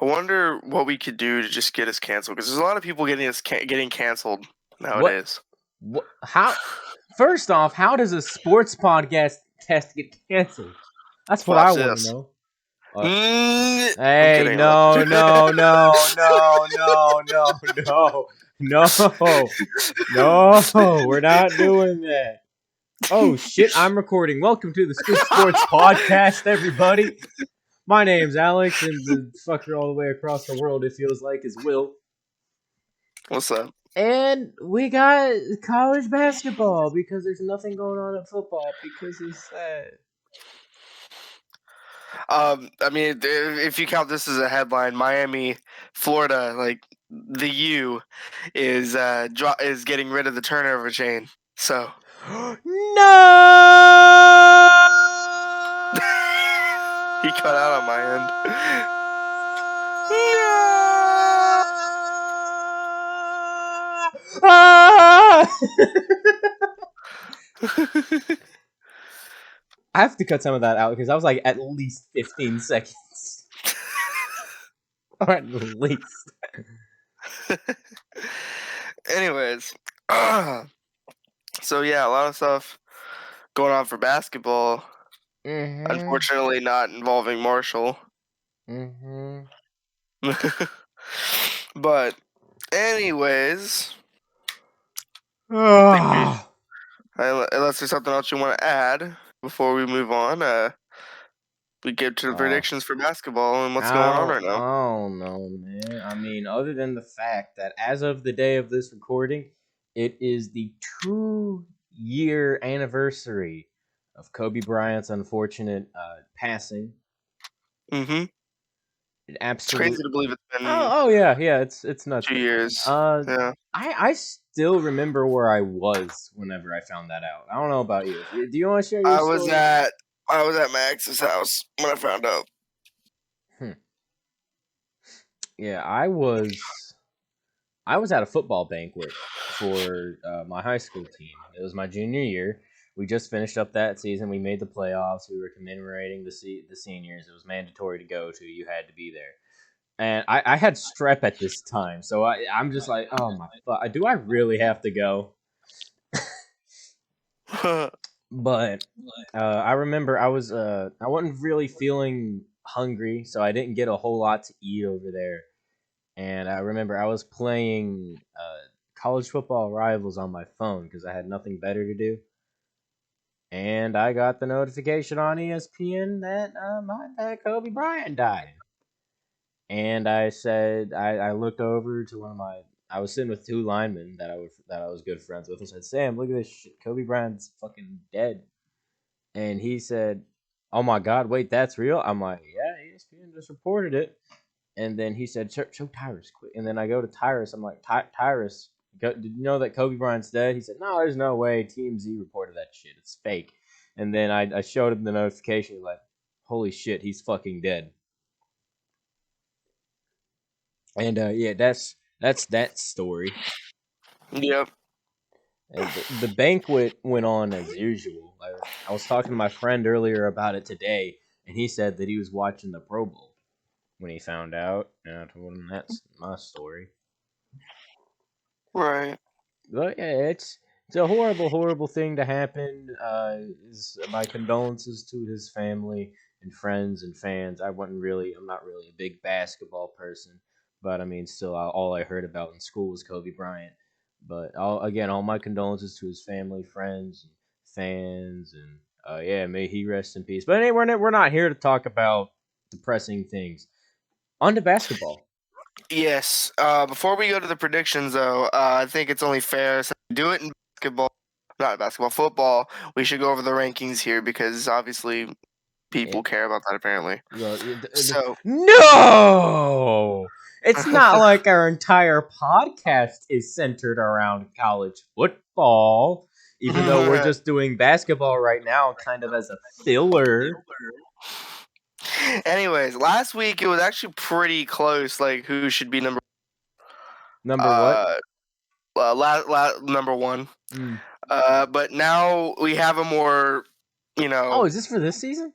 I wonder what we could do to just get us canceled, because there's a lot of people getting canceled What? nowadays. What? How? First off, how does a sports podcast get canceled? That's what I Watch want to this. know. I'm Hey, kidding. no, no, no, no, no, no, no, no, we're not doing that. Oh shit, I'm recording. Welcome to the Skoop Sportz podcast, everybody. My name's Alex, and the fucker all the way across the world, it feels like, is Will. What's up? And we got college basketball because there's nothing going on at football because it's sad. I mean, if you count this as a headline, Miami, Florida, like the U, is getting rid of the turnover chain. So No! he cut out on my end. I have to cut some of that out because I was like at least 15 seconds. Or at least. Anyways, so yeah, a lot of stuff going on for basketball. Mm-hmm. Unfortunately, not involving Marshall. Mm-hmm. But, anyways, Ah. unless there's something else you want to add before we move on, we get to the predictions for basketball and what's going on right now. Oh no, man. I mean, other than the fact that as of the day of this recording, it is the 2-year anniversary of Kobe Bryant's unfortunate passing. Mm-hmm. It absolutely. It's crazy to believe it's been Oh yeah, it's nuts. 2 years. Yeah. I still remember where I was whenever I found that out. I don't know about you. Do you want to share your story? I was at my ex's house when I found out. Yeah, I was at a football banquet for my high school team. It was my junior year. We just finished up that season. We made the playoffs. We were commemorating the seniors. It was mandatory to go to. You had to be there. And I had strep at this time, so I'm just like, oh my fuck, do I really have to go? But I remember I wasn't really feeling hungry, so I didn't get a whole lot to eat over there. And I remember I was playing college football rivals on my phone because I had nothing better to do. And I got the notification on ESPN that Kobe Bryant died. And I said, I looked over to I was sitting with two linemen that I was good friends with. I said, Sam, look at this shit. Kobe Bryant's fucking dead. And he said, oh my God, wait, that's real? I'm like, yeah, ESPN just reported it. And then he said, show Tyrus quick. And then I go to Tyrus. I'm like, Tyrus, did you know that Kobe Bryant's dead? He said, no, there's no way. TMZ reported that shit. It's fake. And then I showed him the notification. Like, holy shit, he's fucking dead. And yeah, that's that story. Yep. And the banquet went on as usual. I was talking to my friend earlier about it today, and he said that he was watching the Pro Bowl when he found out. And I told him that's my story. Right. But yeah, it's a horrible, horrible thing to happen. My condolences to his family and friends and fans. I'm not really a big basketball person, but I mean, still, all I heard about in school was Kobe Bryant. But all my condolences to his family, friends, and fans, and yeah, may he rest in peace. But anyway, we're not here to talk about depressing things. On to basketball. Yes. Before we go to the predictions, though, I think it's only fair to do it in football. We should go over the rankings here because obviously people care about that. Apparently, so no, it's not like our entire podcast is centered around college football. Even though we're just doing basketball right now, kind of as a filler. Anyways, last week it was actually pretty close. Like, who should be number what? Number one. But now we have a more, Oh, is this for this season?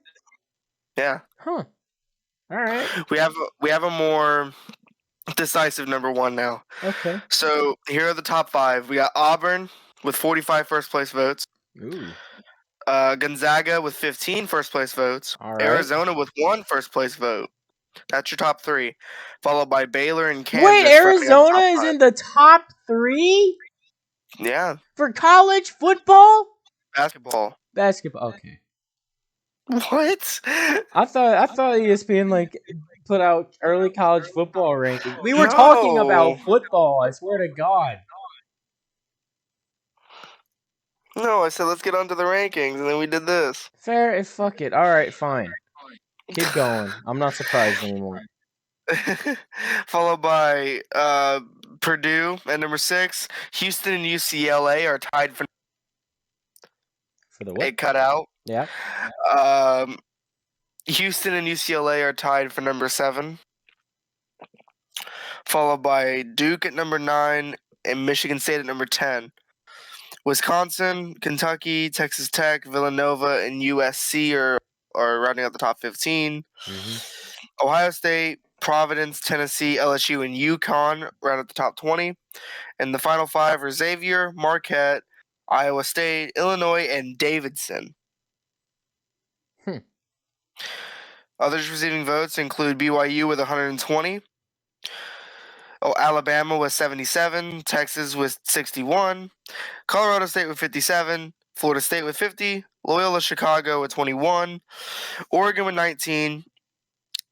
Yeah. Huh. All right. We have a more decisive number one now. Okay. So here are the top five. We got Auburn with 45 first place votes. Ooh. Gonzaga with 15 first place votes. All right. Arizona with one first place vote. That's your top three, followed by Baylor and Wait, Kansas rounding out the Arizona top is five. in the top 3 Yeah, for college football? basketball. Basketball. Okay. What? I thought ESPN like put out early college football rankings. We were talking No, about football, I swear to God. no. I said let's get onto the rankings, and then we did this. Fair if fuck it. All right, fine. Keep going. I'm not surprised anymore. Followed by Purdue at number 6. Houston and UCLA are tied for For the it what? cut out. Yeah. Um, Houston and UCLA are tied for number 7, followed by Duke at number 9 and Michigan State at number 10. Wisconsin, Kentucky, Texas Tech, Villanova, and USC are rounding out the top 15. Mm-hmm. Ohio State, Providence, Tennessee, LSU, and UConn round out the top 20. And the final 5 are Xavier, Marquette, Iowa State, Illinois, and Davidson. Hmm. Others receiving votes include BYU with 120. Alabama with 77, Texas with 61, Colorado State with 57, Florida State with 50, Loyola Chicago with 21, Oregon with 19,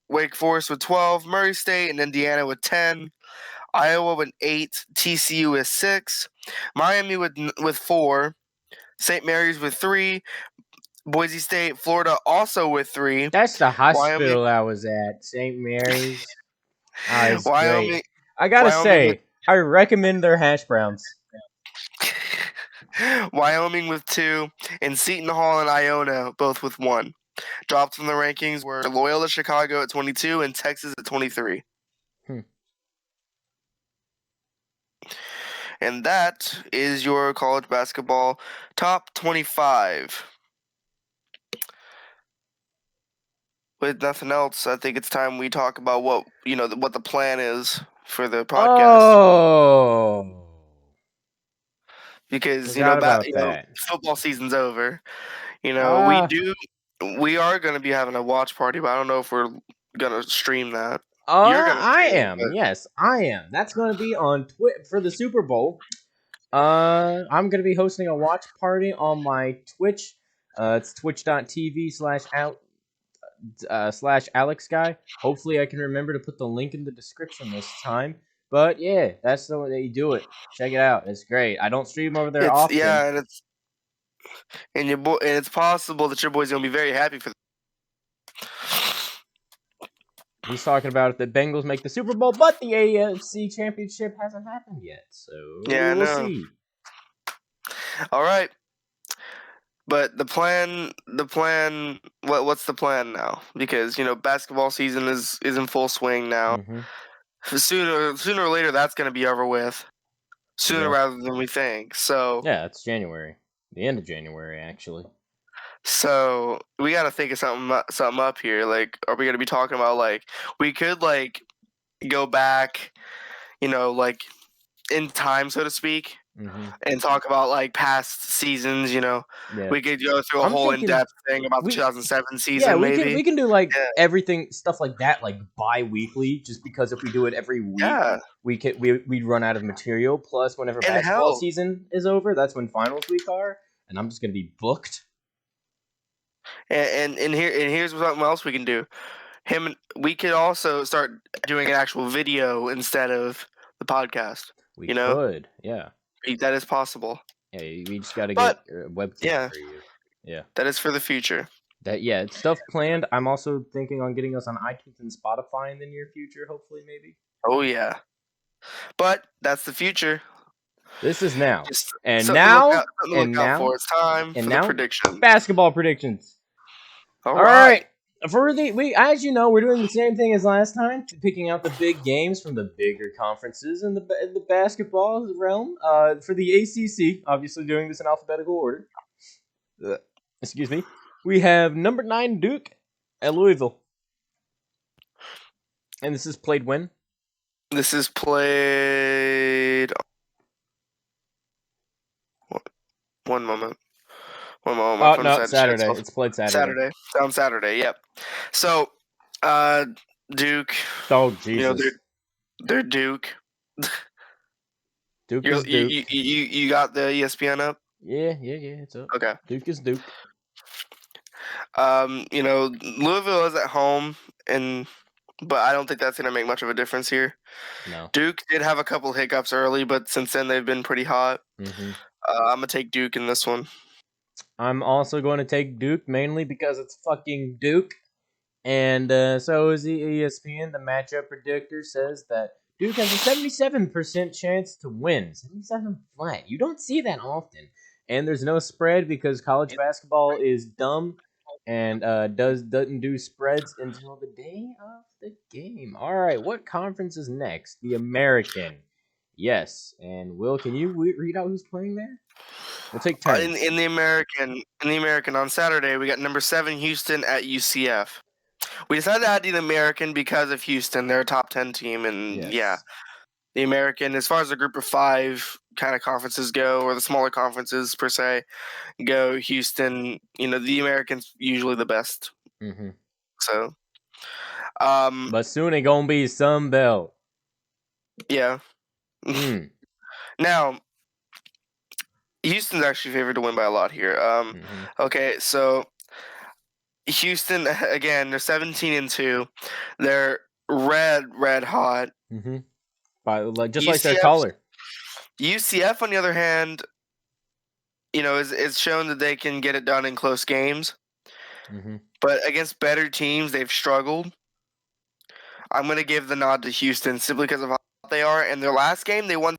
Wake Forest with 12, Murray State and Indiana with 10, Iowa with 8, TCU with 6, Miami with 4, St. Mary's with 3, Boise State, Florida also with 3, That's the Wyoming, hospital I was at, St. Mary's. Ah, it's great. Wyoming, I gotta Wyoming with say, I recommend their hash browns. Wyoming with 2, and Seton Hall and Iona both with 1. Dropped from the rankings were Loyola Chicago at 22 and Texas at 23. Hmm. And that is your college basketball top 25. With nothing else, I think it's time we talk about what the plan is for the podcast. Oh, Because forgot about that. football season's over. Ah, We are going to be having a watch party, but I don't know if we're going to stream that. You're going to I stream it, am. but Yes, I am. That's going to be on for the Super Bowl. I'm going to be hosting a watch party on my Twitch. It's twitch.tv/Alex Guy. Hopefully, I can remember to put the link in the description this time. But yeah, that's the way they do it. Check it out. It's great. I don't stream over there it's often. and it's possible that your boy's going to be very happy for He's talking about if the Bengals make the Super Bowl, but the AFC Championship hasn't happened yet. So Yeah, I we'll know. see. All right. But the plan, what's the plan now? Because basketball season is in full swing now. Mm-hmm. Sooner or later, that's going to be over with. Sooner Yeah. rather than we think. So Yeah, it's January. The end of January, actually. so we got to think of something up here. Like, are we going to be talking about we could go back, like in time, so to speak, Mm-hmm. and talk about past seasons. Yeah. We could go through a I'm whole thinking in-depth thing about the we 2007 yeah, season, maybe. we can do like Yeah. everything stuff like that like bi-weekly just because if we do it every week Yeah, we'd run out of material. Plus whenever and basketball hell, season is over, that's when finals week are, and I'm just going to be booked. here's something else we can do. We could also start doing an actual video instead of the podcast. We You know, could. Yeah. that is possible. Yeah, we just got to But get a webcam yeah, for you. Yeah. that is for the future. It's stuff planned. I'm also thinking on getting us on iTunes and Spotify in the near future, hopefully, maybe. Oh yeah, but that's the future. This is now. Just And something now, to look out for. It's time and for the now, prediction. basketball predictions. All All right. right. As you know, we're doing the same thing as last time, picking out the big games from the bigger conferences in the basketball realm. For the ACC, obviously doing this in alphabetical order. Excuse me. We have number 9 Duke at Louisville. And this is played when? This is played. One moment. My Oh phone no, decided to shut Saturday. itself. It's played Saturday. Saturday. On Saturday. Yep. So, Duke. Oh You know Jesus. they're Duke. Duke is Duke. You got the ESPN up? Yeah, it's up. Okay. Duke is Duke. Louisville is at home, but I don't think that's gonna make much of a difference here. No. Duke did have a couple hiccups early, but since then they've been pretty hot. Mm-hmm. I'm gonna take Duke in this one. I'm also going to take Duke mainly because it's fucking Duke. And so is the ESPN. The matchup predictor says that Duke has a 77% chance to win. 77 flat. You don't see that often. And there's no spread because college basketball is dumb and doesn't do spreads until the day of the game. All right, what conference is next? The American. Yes. And Will, can you read out who's playing there? We'll take turns. In the American on Saturday, we got number 7 Houston at UCF. We decided to add the American because of Houston. They're a top 10 team, and Yes. yeah, the American, as far as the group of 5 kind of conferences go, or the smaller conferences per se go, Houston, the American's usually the best. Mm-hmm. So, But soon it gonna be Sun Belt. yeah. Mm. Now, Houston's actually favored to win by a lot here. Mm-hmm. Okay, so Houston again, they're 17-2. They're red hot. Mm-hmm. Like just UCF, like their color. UCF, on the other hand, is shown that they can get it done in close games. Mm-hmm. But against better teams, they've struggled. I'm going to give the nod to Houston simply because of how hot they are. In their last game, they won.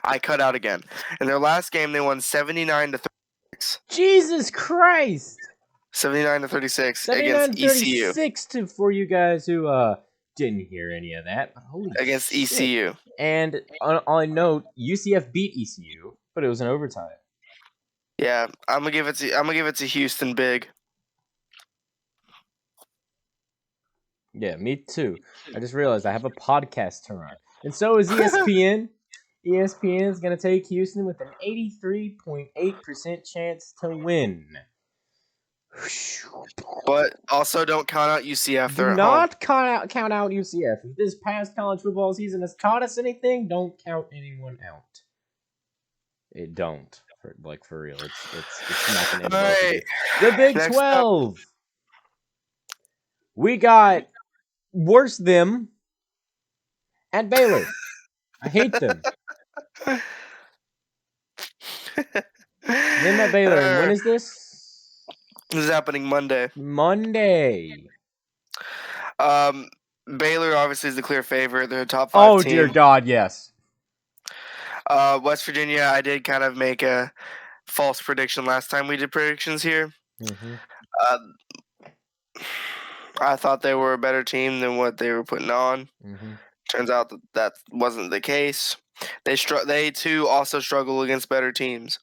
I cut out again. In their last game, they won 79-36. Jesus Christ! 79-36 against 36 for you guys who didn't hear any of that. But holy against shit. ECU. And on note, UCF beat ECU, but it was an overtime. Yeah, I'm gonna give it to Houston big. Yeah, me too. I just realized I have a podcast to run. And so is ESPN. ESPN is going to take Houston with an 83.8% chance to win. But also don't count out UCF. Do They're at not count out UCF. If this past college football season has taught us anything, don't count anyone out. It don't. For real. It's not going to end well for you. The Big 12. We got worse them at Baylor. I hate them. Them at Baylor. And when is this? This is happening Monday. Baylor obviously is the clear favorite. They're a top 5 team. Oh, dear God, yes. West Virginia, I did kind of make a false prediction last time we did predictions here. Mm-hmm. I thought they were a better team than what they were putting on. Mm-hmm. Turns out that wasn't the case. They too also struggle against better teams.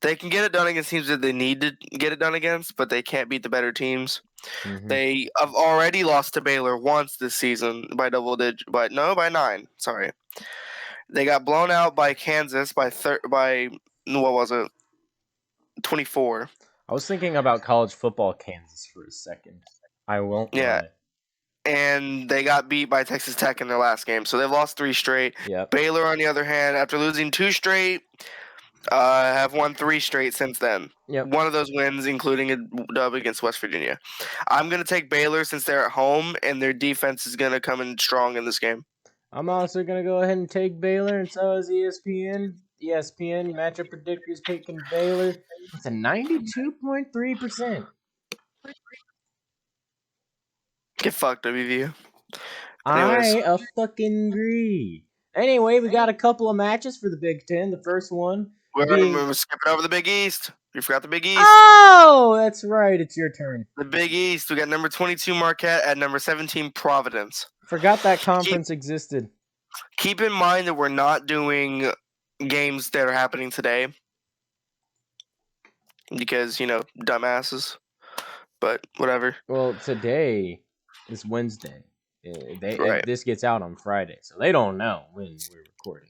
They can get it done against teams that they need to get it done against, but they can't beat the better teams. Mm-hmm. They have already lost to Baylor once this season by 9. Sorry, they got blown out by Kansas by what was it? 24. I was thinking about college football Kansas for a second. I won't lie. And they got beat by Texas Tech in their last game, so they've lost 3 straight. Yep. Baylor, on the other hand, after losing 2 straight, have won 3 straight since then. Yep. One of those wins, including a dub against West Virginia. I'm going to take Baylor since they're at home, and their defense is going to come in strong in this game. I'm also going to go ahead and take Baylor, and so is ESPN. ESPN matchup predictors taking Baylor with a 92.3%. Get fucked, WVU. I fucking agree. Anyway, we got a couple of matches for the Big Ten. The first one we're skipping over the Big East. You forgot the Big East. Oh, that's right. It's your turn. The Big East. We got number 22 Marquette at number 17 Providence. Forgot that conference existed. Keep in mind that we're not doing games that are happening today because, dumbasses. But whatever. Well, today This Wednesday. Right. This gets out on Friday, so they don't know when we're recording.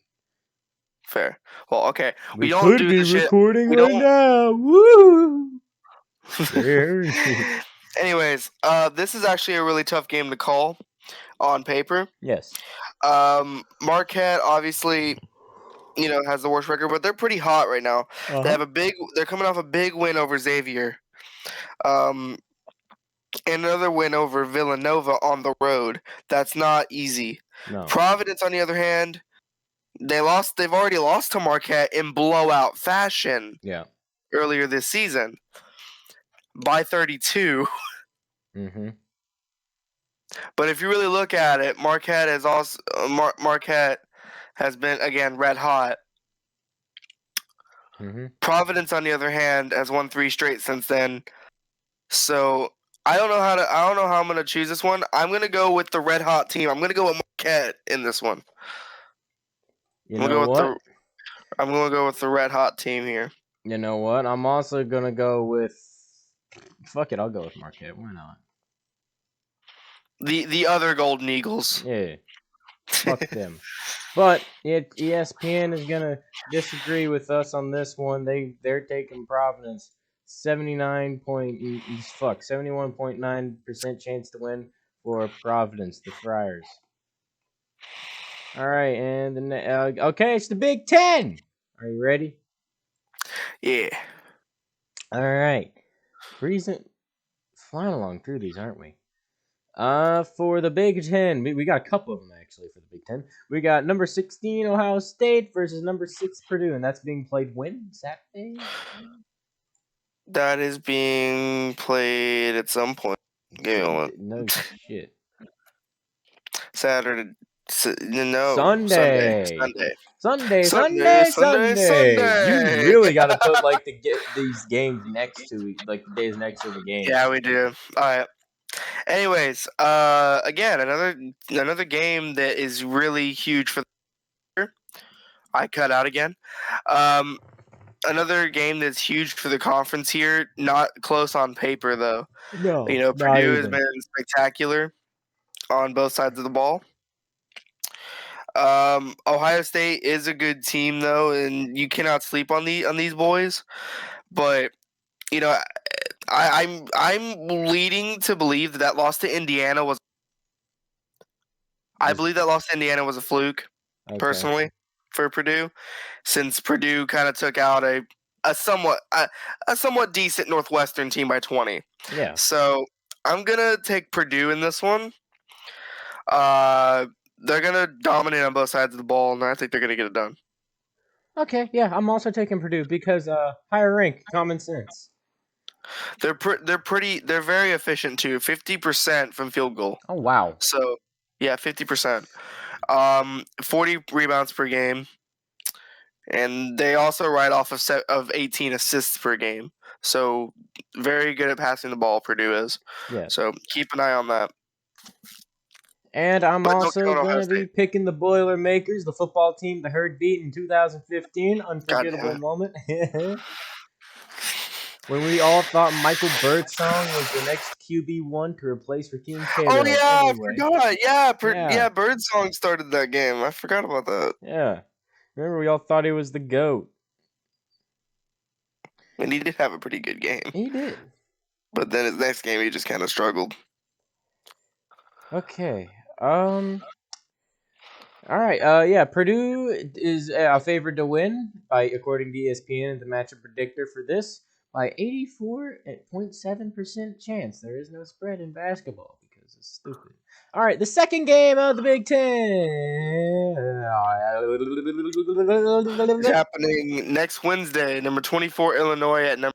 Fair. Well, okay. We don't could do be the shit. recording We right don't. now. Woo! Scary. Anyways, this is actually a really tough game to call on paper. Yes. Marquette obviously, has the worst record, but they're pretty hot right now. Uh-huh. They're coming off a big win over Xavier. And another win over Villanova on the road. That's not easy. No. Providence, on the other hand, they've already lost to Marquette in blowout fashion. Yeah. Earlier this season by 32. Mm-hmm. But if you really look at it, Marquette has been again red hot. Mm-hmm. Providence, on the other hand, has won 3 straight since then. So I don't know how I'm gonna choose this one. I'm gonna go with the red hot team. I'm gonna go with Marquette in this one. You know what? I'm gonna go with the red hot team here. You know what? I'm also gonna go with. Fuck it, I'll go with Marquette. Why not? The other Golden Eagles. Yeah. Fuck them. But ESPN is gonna disagree with us on this one. They're taking Providence 71.9% chance to win for Providence, the Friars. All right, and okay, it's the Big Ten. Are you ready? Yeah. All right, flying along through these, aren't we? For the Big Ten, we got a couple of them actually for the Big Ten. We got number 16 Ohio State versus number 6 Purdue, and that's being played when? Saturday? That is being played at some point. Give me a moment. No shit. Saturday. No. Sunday. Sunday. Sunday. You really got to put like these games next to like the days next to the game. Yeah, we do. All right. Anyways, again, another game that is really huge for the. I cut out again. Another game that's huge for the conference here. Not close on paper though. No, Purdue has been spectacular on both sides of the ball. Ohio State is a good team though, and you cannot sleep on these boys. But I'm leading to believe that loss to Indiana was. I believe that loss to Indiana was a fluke, personally, for Purdue, since Purdue kind of took out a somewhat decent Northwestern team by 20. Yeah. So I'm gonna take Purdue in this one. They're gonna dominate on both sides of the ball, and I think they're gonna get it done. Okay, yeah, I'm also taking Purdue because higher rank, common sense. They're very efficient too. 50% from field goal. Oh wow. So yeah, 50%. 40 rebounds per game, and they also ride off of 18 assists per game. So very good at passing the ball. Purdue is. Yeah. So keep an eye on that. And I'm also going to be picking the Boilermakers, the football team the Herd beat in 2015. Unforgettable moment. When we all thought Michael Birdsong was the next QB1 to replace Raheem Taylor. Oh, yeah, anyway. I forgot. Yeah, Birdsong started that game. I forgot about that. Yeah. Remember, we all thought he was the GOAT. And he did have a pretty good game. He did. But then his next game, he just kind of struggled. Okay. All right. Yeah. Purdue is favored to win according to ESPN, the matchup predictor for this by 84.7% chance. There is no spread in basketball because it's stupid. All right. The second game of the Big Ten. It's happening next Wednesday. Number 24 Illinois at number.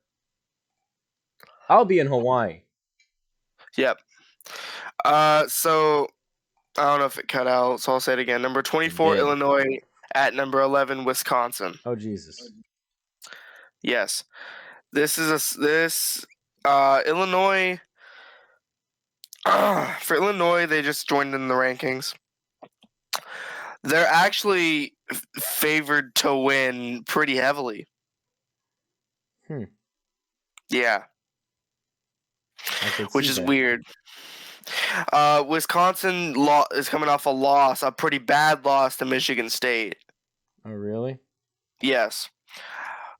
I'll be in Hawaii. Yep. So. I don't know if it cut out, so I'll say it again. Number 24, Illinois at number 11, Wisconsin. Oh, Jesus. Yes. Illinois. For Illinois, they just joined in the rankings. They're actually favored to win pretty heavily. Yeah. Which is weird. Wisconsin is coming off a pretty bad loss to Michigan State. Oh, really? Yes.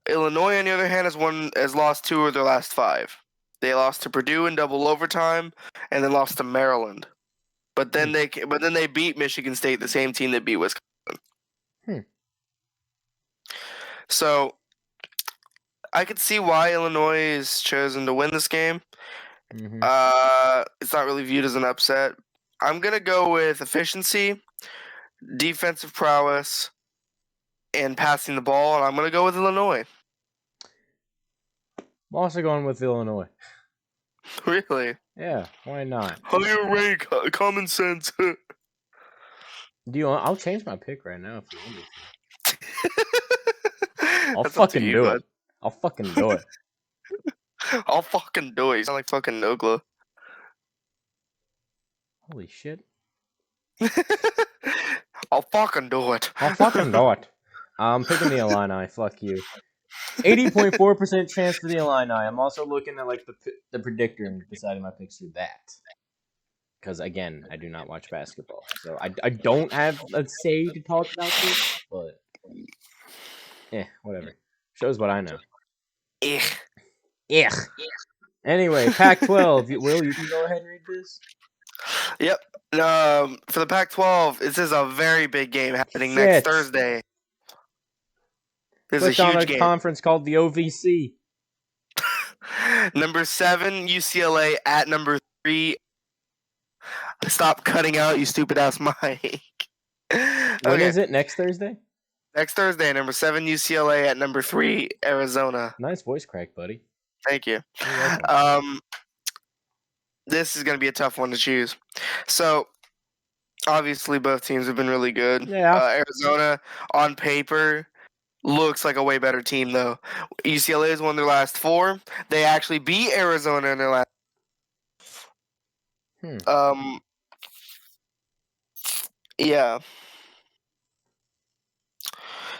Illinois, on the other hand, has lost 2 of their last 5. They lost to Purdue in double overtime, and then lost to Maryland. But then they beat Michigan State, the same team that beat Wisconsin. So I could see why Illinois is chosen to win this game. Mm-hmm. It's not really viewed as an upset. I'm gonna go with efficiency, defensive prowess, and passing the ball, and I'm gonna go with Illinois. I'm also going with Illinois. Really? Yeah, why not? Higher rank, common sense. Do you want? I'll change my pick right now if you want me to. I'll fucking do it. I'll fucking do it. I'll fucking do it. You sound like fucking Nogla. Holy shit. I'll fucking do it. I'll fucking do it. I'm picking the Illini. Fuck you. 80.4% chance for the Illini. I'm also looking at like the predictor and deciding my picks through that. Because again, I do not watch basketball, so I don't have a say to talk about this. But whatever. Shows what I know. Ugh. Anyway, Pac-12. Will, you can go ahead and read this. Yep. For the Pac-12, this is a very big game happening next Thursday. This is a huge game. Conference called the OVC. Number 7 UCLA at number 3. Stop cutting out, you stupid ass mic. When is it? Next Thursday? Next Thursday, number 7 UCLA at number 3 Arizona. Nice voice crack, buddy. Thank you. This is going to be a tough one to choose. So, obviously, both teams have been really good. Yeah. Arizona, on paper, looks like a way better team, though. UCLA has won their last 4. They actually beat Arizona in their last. Yeah.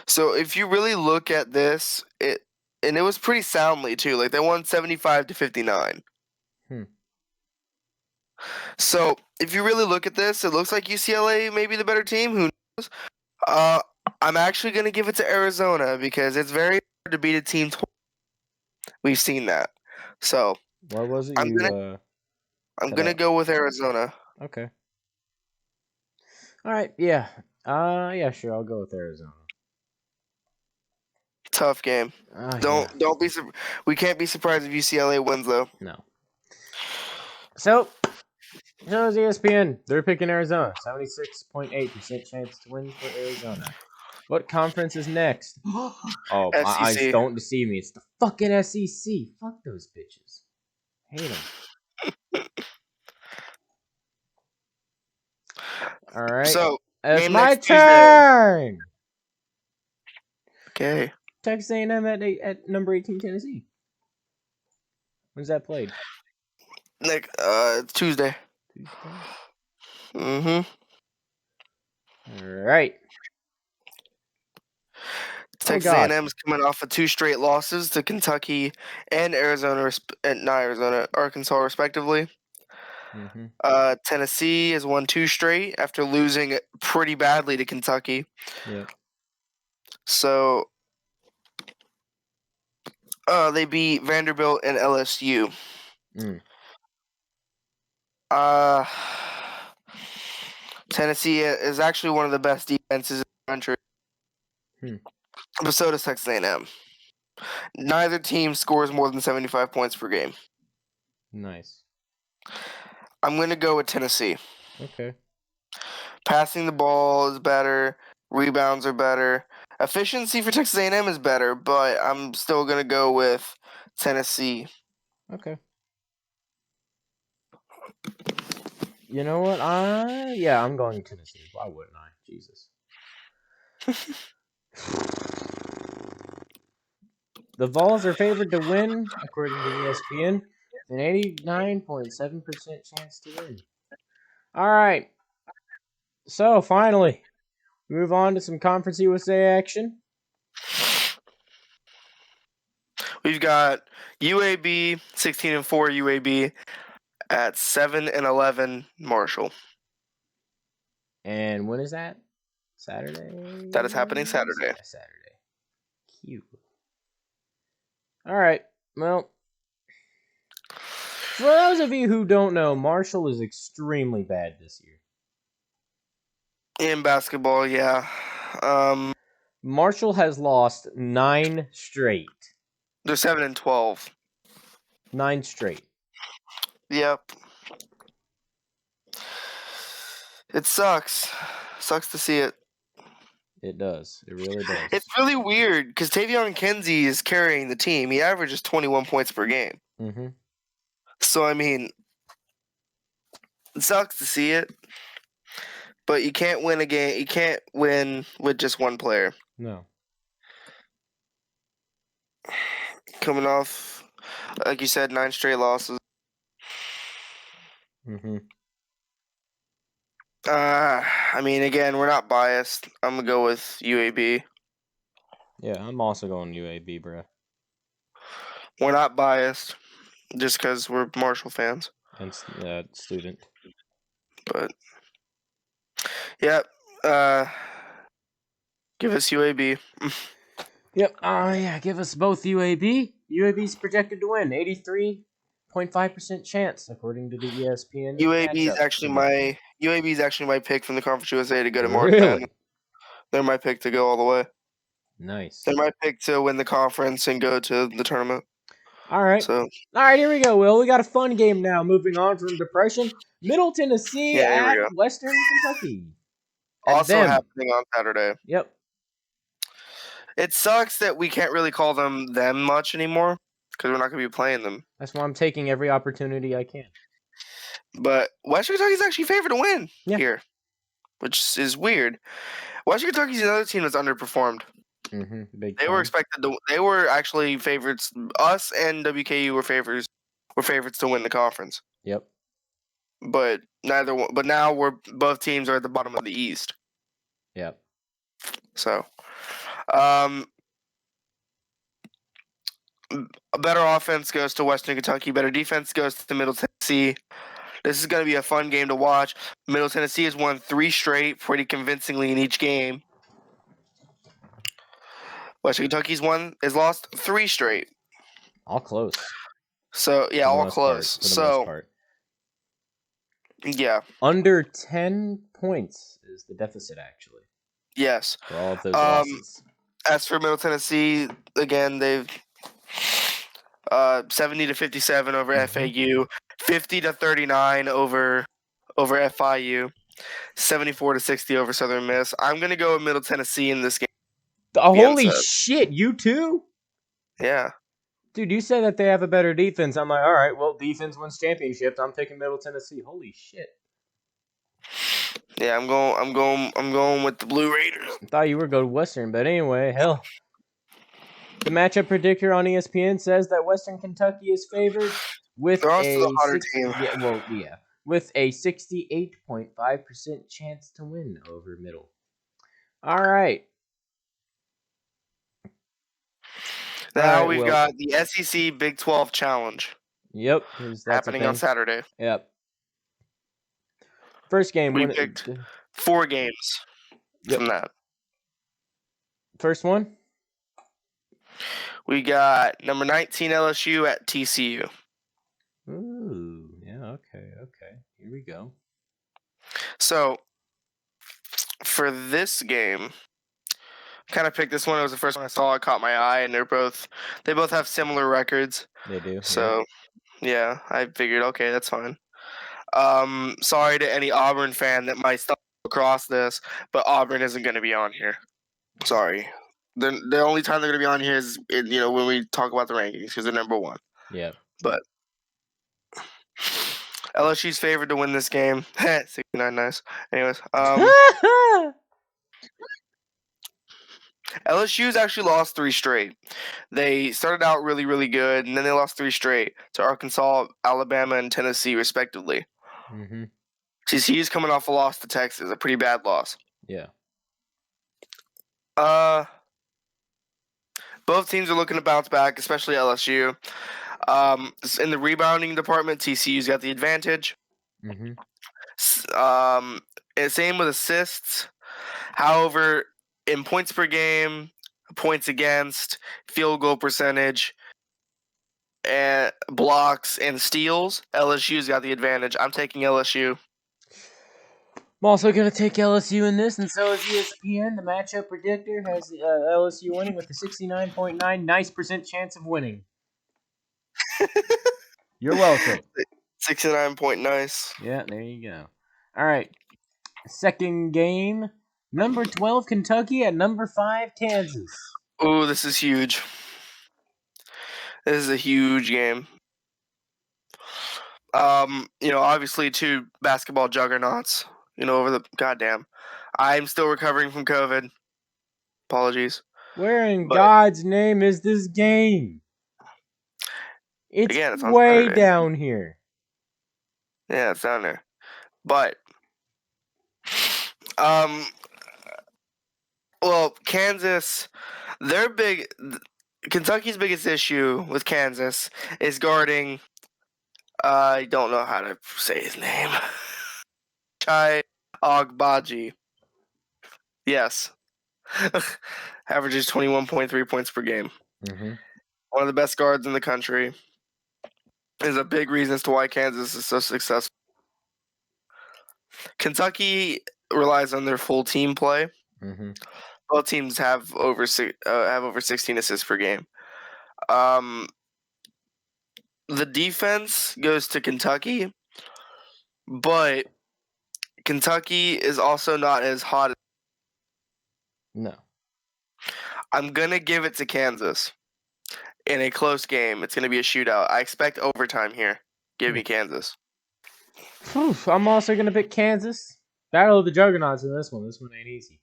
So if you really look at this, it was pretty soundly too. Like they won 75-59. So if you really look at this, it looks like UCLA may be the better team. Who knows? I'm actually going to give it to Arizona because it's very hard to beat a team twice. We've seen that. So what was it? I'm gonna go with Arizona. Okay. All right. Yeah. Yeah. Sure. I'll go with Arizona. Tough game. Don't be. We can't be surprised if UCLA wins though. No. So, shows ESPN. They're picking Arizona. 76.8% chance to win for Arizona. What conference is next? Oh, my eyes don't deceive me. It's the fucking SEC. Fuck those bitches. Hate them. All right. So it's my turn. Okay. Texas A&M at number 18 Tennessee. When's that played? Like Tuesday. Mm-hmm. All right. Texas A&M is coming off of 2 straight losses to Kentucky and Arkansas, respectively. Mm-hmm. Tennessee has won 2 straight after losing pretty badly to Kentucky. Yeah. So they beat Vanderbilt and LSU. Tennessee is actually one of the best defenses in the country. But so does Texas A&M. Neither team scores more than 75 points per game. Nice. I'm going to go with Tennessee. Okay. Passing the ball is better. Rebounds are better. Efficiency for Texas A&M is better, but I'm still going to go with Tennessee. Okay. You know what? I'm going Tennessee. Why wouldn't I? Jesus. The Vols are favored to win, according to ESPN. An 89.7% chance to win. All right. So, finally, move on to some Conference USA action. We've got UAB, 16-4 UAB, at 7-11 Marshall. And when is that? Saturday? That is happening Saturday. Yeah, Saturday. Cute. All right. Well, for those of you who don't know, Marshall is extremely bad this year. In basketball, yeah. Marshall has lost 9 straight. They're 7-12. 9 straight. Yep. It sucks. Sucks to see it. It does. It really does. It's really weird because Tavion Kinsey is carrying the team. He averages 21 points per game. Mm-hmm. So, I mean, it sucks to see it. But you can't win a game. You can't win with just one player. No. Coming off, like you said, 9 straight losses. Mm-hmm. I mean, again, we're not biased. I'm going to go with UAB. Yeah, I'm also going UAB, bro. We're not biased just because we're Marshall fans. And student. But, yeah, give us UAB. Yep. Yeah, give us both UAB. UAB's projected to win. 83.5% chance, according to the ESPN. UAB is actually my pick from the Conference USA to go to Marquette. Really? They're my pick to go all the way. Nice. They're my pick to win the conference and go to the tournament. All right. So, All right, here we go, Will. We got a fun game now. Moving on from depression. Middle Tennessee Yeah, here we at go. Western Kentucky. At also them. happening on Saturday. Yep. It sucks that we can't really call them much anymore because we're not going to be playing them. That's why I'm taking every opportunity I can. But Western Kentucky's actually favored to win Yeah. which is weird. Western Kentucky's another team that's underperformed. Mm-hmm. They were expected to. They were actually favorites. Us and WKU were favorites to win the conference. Yep. But neither one. But now both teams are at the bottom of the East. Yep. So, a better offense goes to Western Kentucky. Better defense goes to Middle Tennessee. This is going to be a fun game to watch. Middle Tennessee has won 3 straight pretty convincingly in each game. Western Kentucky's has lost 3 straight. All close. So, yeah, all close. For the most part. Yeah. Under 10 points is the deficit, actually. Yes. For all of those losses. As for Middle Tennessee, again, they've 70-57 over FAU, 50-39 over FIU, 74-60 over Southern Miss. I'm gonna go with Middle Tennessee in this game. Holy shit, you too? Yeah. Dude, you said that they have a better defense. I'm like, all right, well, defense wins championships. I'm picking Middle Tennessee. Holy shit. Yeah, I'm going with the Blue Raiders. I thought you were going Western, but anyway, hell. The matchup predictor on ESPN says that Western Kentucky is favored with They're also the hotter team. with a 68.5% chance to win over Middle. All right. Now we've got the SEC Big 12 Challenge. Yep. Happening on Saturday. Yep. First game. We picked 4 games from that. First one? We got number 19 LSU at TCU. Ooh, yeah, okay. Here we go. So, for this game, I kind of picked this one. It was the first one I saw. It caught my eye, and they both have similar records. They do. So, yeah, I figured, okay, that's fine. Sorry to any Auburn fan that might stumble across this, but Auburn isn't going to be on here. Sorry. The only time they're going to be on here is when we talk about the rankings because they're number 1. Yeah. But LSU's favored to win this game. 69, nice. Anyways, LSU's actually lost 3 straight. They started out really, really good, and then they lost 3 straight to Arkansas, Alabama, and Tennessee, respectively. Mm-hmm. TCU's coming off a loss to Texas, a pretty bad loss. Yeah. Both teams are looking to bounce back, especially LSU. In the rebounding department, TCU's got the advantage. Mm-hmm. And same with assists. However, in points per game, points against, field goal percentage, and blocks and steals, LSU's got the advantage. I'm taking LSU. I'm also going to take LSU in this, and so is ESPN. The matchup predictor has LSU winning with a 69.9 nice percent chance of winning. You're welcome. 69 point nice. Yeah, there you go. All right. Second game. Number 12, Kentucky at number 5, Kansas. Ooh, this is huge. This is a huge game. Obviously two basketball juggernauts, over the goddamn. I'm still recovering from COVID. Apologies. Where in But God's name is this game? It's again, it's on way Saturday. down here. Yeah, it's down there. But Kansas, Kentucky's biggest issue with Kansas is guarding. I don't know how to say his name. Chai Agbaji. Yes. Averages 21.3 points per game. Mm-hmm. One of the best guards in the country. Is a big reason as to why Kansas is so successful. Kentucky relies on their full team play. Mm-hmm. Both teams have over 16 assists per game. The defense goes to Kentucky, but Kentucky is also not as hot. No. I'm gonna give it to Kansas in a close game. It's gonna be a shootout. I expect overtime here. Give me Kansas. I'm also going to pick Kansas. Battle of the Juggernauts in this one. This one ain't easy.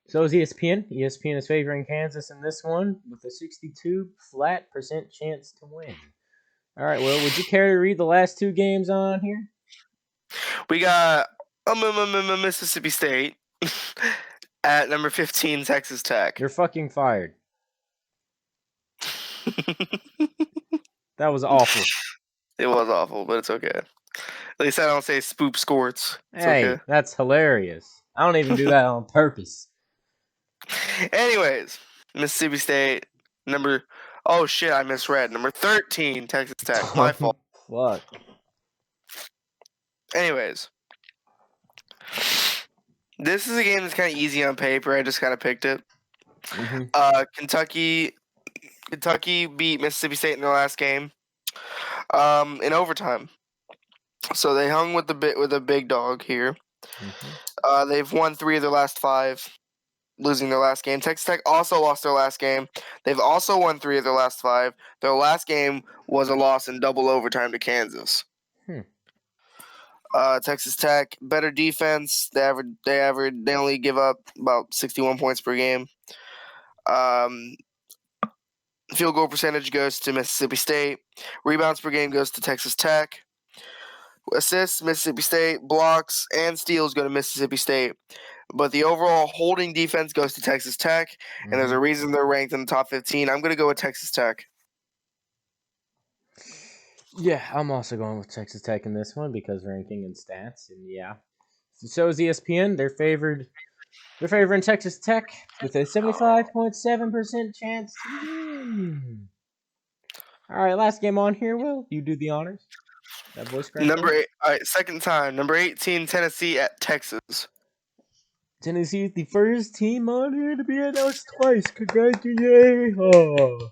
So is ESPN. ESPN is favoring Kansas in this one with a 62 flat percent chance to win. All right, well, would you care to read the last two games on here? We got Mississippi State at number 15, Texas Tech. You're fucking fired. That was awful. It was awful, but it's okay. At least I don't say Skoop Sportz. It's Hey, okay. that's hilarious. I don't even do that on purpose. Anyways, Mississippi State, oh shit, I misread. Number 13, Texas Tech. My fault. Fuck. Anyways, this is a game that's kind of easy on paper. I just kind of picked it. Mm-hmm. Kentucky beat Mississippi State in their last game in overtime. So they hung with a big dog here. Mm-hmm. They've won 3 of their last 5, losing their last game. Texas Tech also lost their last game. They've also won 3 of their last 5. Their last game was a loss in double overtime to Kansas. Texas Tech, better defense. They only give up about 61 points per game. Field goal percentage goes to Mississippi State. Rebounds per game goes to Texas Tech. Assists, Mississippi State. Blocks and steals go to Mississippi State. But the overall holding defense goes to Texas Tech, and there's a reason they're ranked in the top 15. I'm going to go with Texas Tech. Yeah, I'm also going with Texas Tech in this one because ranking and stats, and yeah. So is ESPN. They're favoring Texas Tech with a 75.7% chance to win. All right, last game on here, Will. You do the honors. That voice crack. Number 8. All right, second time. Number 18, Tennessee at Texas. Tennessee is the first team on here to be announced twice. Congratulations!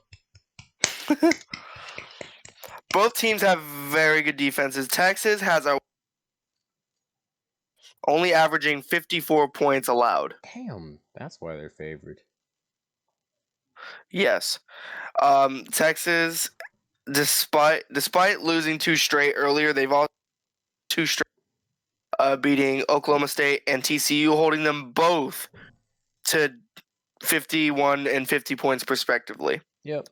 Both teams have very good defenses. Texas has only averaging 54 points allowed. Damn, that's why they're favored. Yes. Texas, despite losing 2 straight earlier, they've all 2 straight, beating Oklahoma State and TCU, holding them both to 51 and 50 points respectively. Yep.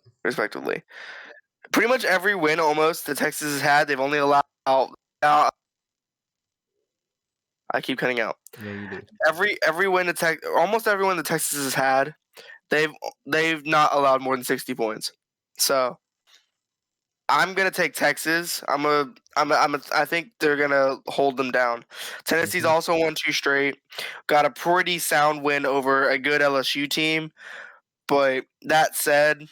Pretty much every win almost that Texas has had, they've only allowed I keep cutting out. Yeah, you do. Every win almost every win that Texas has had, they've not allowed more than 60 points. So I'm gonna take Texas. I think they're gonna hold them down. Tennessee's Mhm. also won 2 straight. Got a pretty sound win over a good LSU team. But that said,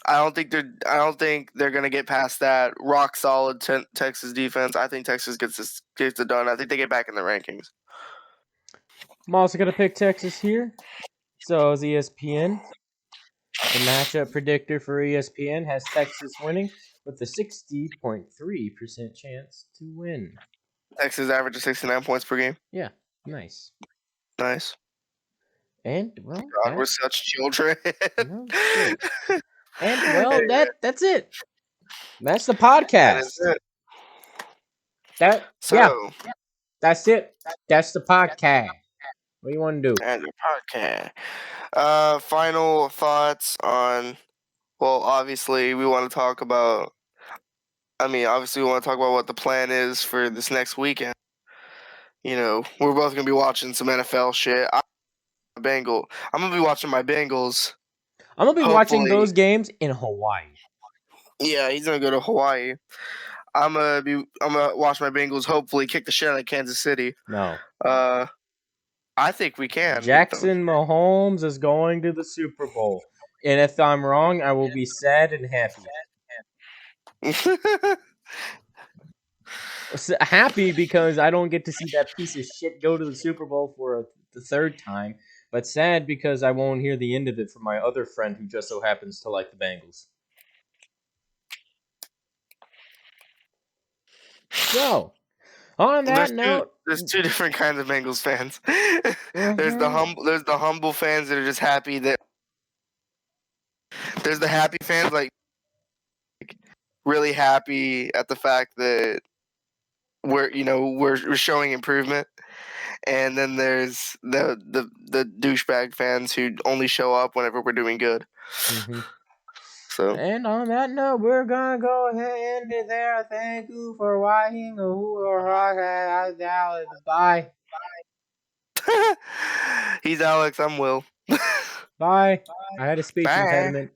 I don't think they're gonna get past that rock solid Texas defense. I think Texas gets it done. I think they get back in the rankings. I'm also gonna pick Texas here. So is ESPN. The matchup predictor for ESPN has Texas winning with a 60.3% chance to win. Texas averages 69 points per game. Yeah, nice. Nice. And well, God, we're such children. no shit. And well, Hey, that's it. That's the that is podcast. it. Yeah, So, that's it. That's the podcast. What do you want to do? and the podcast. Final thoughts on. Well, obviously, we want to talk about. I mean, obviously, we want to talk about what the plan is for this next weekend. You know, we're both gonna be watching some NFL shit. I'm gonna be watching my Bengals. I'm gonna be watching Hopefully, those games in Hawaii. yeah, he's gonna go to Hawaii. I'm gonna watch my Bengals. Hopefully, kick the shit out of Kansas City. No, Uh, I think we can beat them. Jackson Mahomes is going to the Super Bowl, and if I'm wrong, I will be sad and happy. Happy because I don't get to see that piece of shit go to the Super Bowl for the third time, but sad because I won't hear the end of it from my other friend who just so happens to like the Bengals. So, on that note, there's two different kinds of Bengals fans. mhm. There's the humble fans that are just happy that there's the happy fans like really happy at the fact that we're showing improvement. And then there's the douchebag fans who only show up whenever we're doing good. Mhm. So And on that note, we're gonna go ahead and end it there. Thank you for watching. Bye. he's Alex, I'm Will. Bye. I had a speech Bye. impediment.